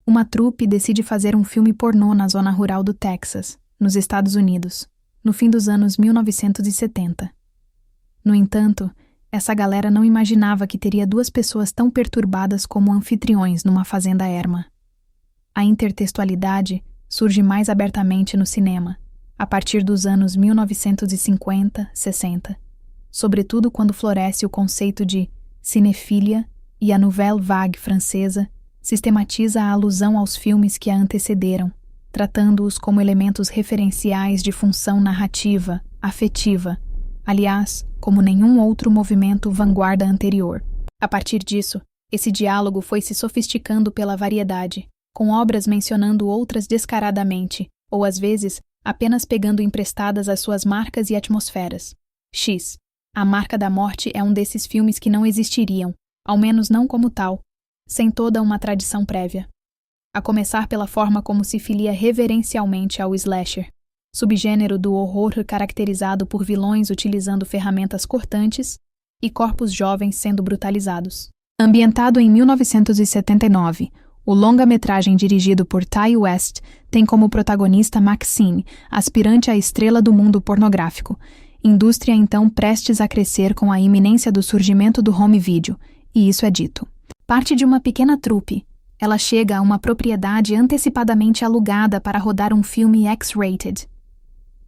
uma trupe decide fazer um filme pornô na zona rural do Texas, nos Estados Unidos, no fim dos anos 1970. No entanto, essa galera não imaginava que teria duas pessoas tão perturbadas como anfitriões numa fazenda erma. A intertextualidade surge mais abertamente no cinema, a partir dos anos 1950-60, sobretudo quando floresce o conceito de cinefilia e a Nouvelle Vague francesa sistematiza a alusão aos filmes que a antecederam, tratando-os como elementos referenciais de função narrativa, afetiva, aliás, como nenhum outro movimento vanguarda anterior. A partir disso, esse diálogo foi se sofisticando pela variedade, com obras mencionando outras descaradamente, ou às vezes, apenas pegando emprestadas as suas marcas e atmosferas. X. A Marca da Morte é um desses filmes que não existiriam, ao menos não como tal, sem toda uma tradição prévia. A começar pela forma como se filia reverencialmente ao slasher, subgênero do horror caracterizado por vilões utilizando ferramentas cortantes e corpos jovens sendo brutalizados. Ambientado em 1979, o longa-metragem dirigido por Ti West tem como protagonista Maxine, aspirante à estrela do mundo pornográfico, indústria então prestes a crescer com a iminência do surgimento do home video, e isso é dito. Parte de uma pequena trupe, ela chega a uma propriedade antecipadamente alugada para rodar um filme X-rated.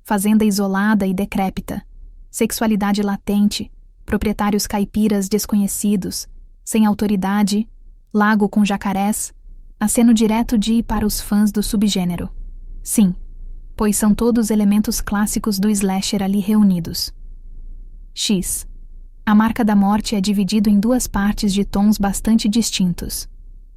Fazenda isolada e decrépita, sexualidade latente, proprietários caipiras desconhecidos, sem autoridade, lago com jacarés, aceno direto de e para os fãs do subgênero. Sim, pois são todos elementos clássicos do slasher ali reunidos. X. A Marca da Morte é dividido em duas partes de tons bastante distintos.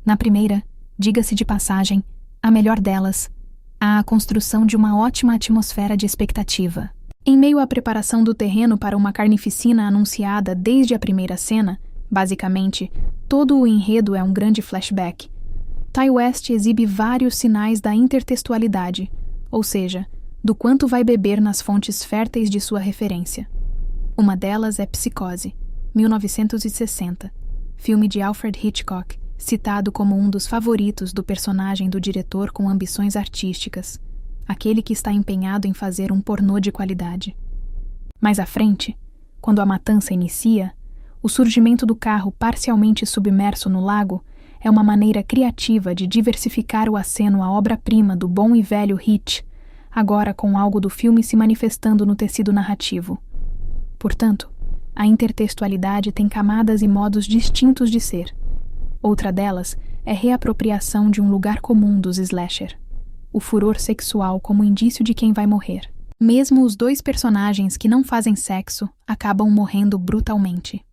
Na primeira, diga-se de passagem, a melhor delas, há a construção de uma ótima atmosfera de expectativa. Em meio à preparação do terreno para uma carnificina anunciada desde a primeira cena, basicamente, todo o enredo é um grande flashback. Ti West exibe vários sinais da intertextualidade, ou seja, do quanto vai beber nas fontes férteis de sua referência. Uma delas é Psicose, 1960, filme de Alfred Hitchcock, citado como um dos favoritos do personagem do diretor com ambições artísticas, aquele que está empenhado em fazer um pornô de qualidade. Mais à frente, quando a matança inicia, o surgimento do carro parcialmente submerso no lago é uma maneira criativa de diversificar o aceno à obra-prima do bom e velho Hitch, agora com algo do filme se manifestando no tecido narrativo. Portanto, a intertextualidade tem camadas e modos distintos de ser. Outra delas é reapropriação de um lugar comum dos slasher, o furor sexual como indício de quem vai morrer. Mesmo os dois personagens que não fazem sexo acabam morrendo brutalmente.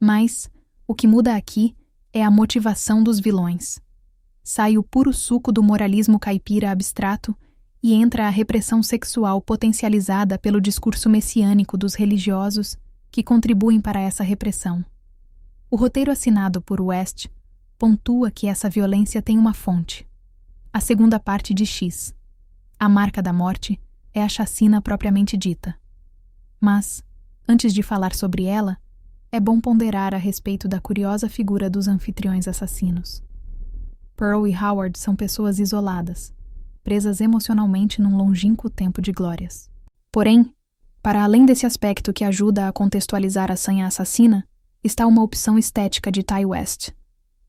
Mas, o que muda aqui é a motivação dos vilões. Sai o puro suco do moralismo caipira abstrato e entra a repressão sexual potencializada pelo discurso messiânico dos religiosos que contribuem para essa repressão. O roteiro assinado por West pontua que essa violência tem uma fonte. A segunda parte de X. A Marca da Morte é a chacina propriamente dita. Mas, antes de falar sobre ela, é bom ponderar a respeito da curiosa figura dos anfitriões assassinos. Pearl e Howard são pessoas isoladas, presas emocionalmente num longínquo tempo de glórias. Porém, para além desse aspecto que ajuda a contextualizar a sanha assassina, está uma opção estética de Ti West.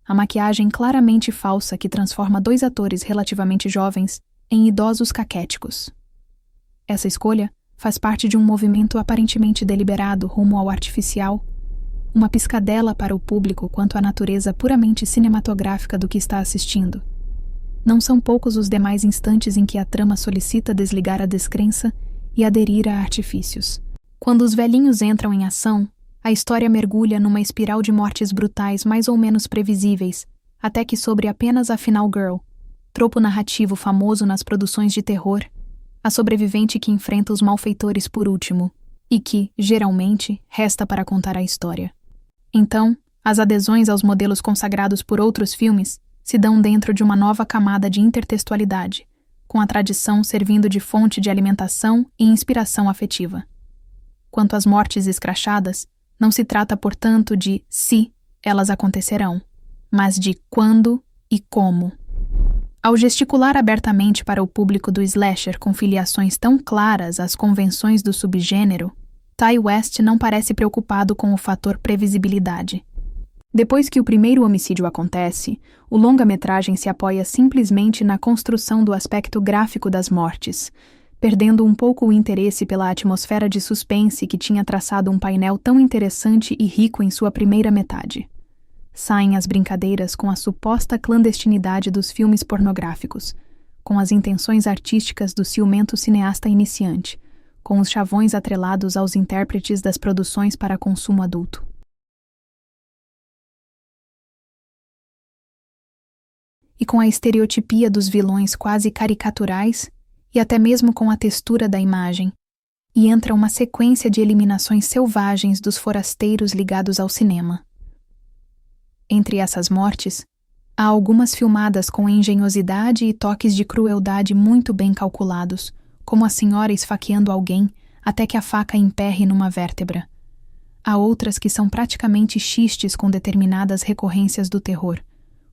A maquiagem claramente falsa que transforma dois atores relativamente jovens em idosos caquéticos. Essa escolha faz parte de um movimento aparentemente deliberado rumo ao artificial, uma piscadela para o público quanto à natureza puramente cinematográfica do que está assistindo. Não são poucos os demais instantes em que a trama solicita desligar a descrença e aderir a artifícios. Quando os velhinhos entram em ação, a história mergulha numa espiral de mortes brutais mais ou menos previsíveis, até que sobre apenas a Final Girl, tropo narrativo famoso nas produções de terror, a sobrevivente que enfrenta os malfeitores por último, e que, geralmente, resta para contar a história. Então, as adesões aos modelos consagrados por outros filmes se dão dentro de uma nova camada de intertextualidade, com a tradição servindo de fonte de alimentação e inspiração afetiva. Quanto às mortes escrachadas, não se trata, portanto, de se elas acontecerão, mas de quando e como. Ao gesticular abertamente para o público do slasher com filiações tão claras às convenções do subgênero, Ti West não parece preocupado com o fator previsibilidade. Depois que o primeiro homicídio acontece, o longa-metragem se apoia simplesmente na construção do aspecto gráfico das mortes, perdendo um pouco o interesse pela atmosfera de suspense que tinha traçado um painel tão interessante e rico em sua primeira metade. Saem as brincadeiras com a suposta clandestinidade dos filmes pornográficos, com as intenções artísticas do ciumento cineasta iniciante, com os chavões atrelados aos intérpretes das produções para consumo adulto. E com a estereotipia dos vilões quase caricaturais e até mesmo com a textura da imagem, e entra uma sequência de eliminações selvagens dos forasteiros ligados ao cinema. Entre essas mortes, há algumas filmadas com engenhosidade e toques de crueldade muito bem calculados, como a senhora esfaqueando alguém até que a faca emperre numa vértebra. Há outras que são praticamente xistes com determinadas recorrências do terror,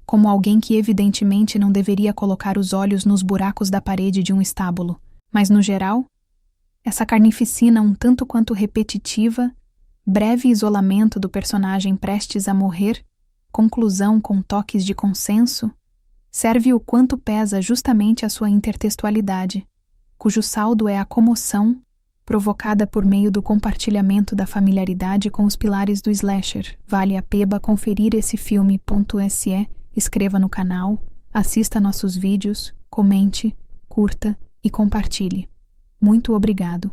como alguém que evidentemente não deveria colocar os olhos nos buracos da parede de um estábulo, mas no geral, essa carnificina um tanto quanto repetitiva, breve isolamento do personagem prestes a morrer, conclusão com toques de consenso, serve o quanto pesa justamente a sua intertextualidade, cujo saldo é a comoção provocada por meio do compartilhamento da familiaridade com os pilares do slasher. Vale a pena conferir esse filme.se. Inscreva no canal, assista nossos vídeos, comente, curta e compartilhe. Muito obrigado.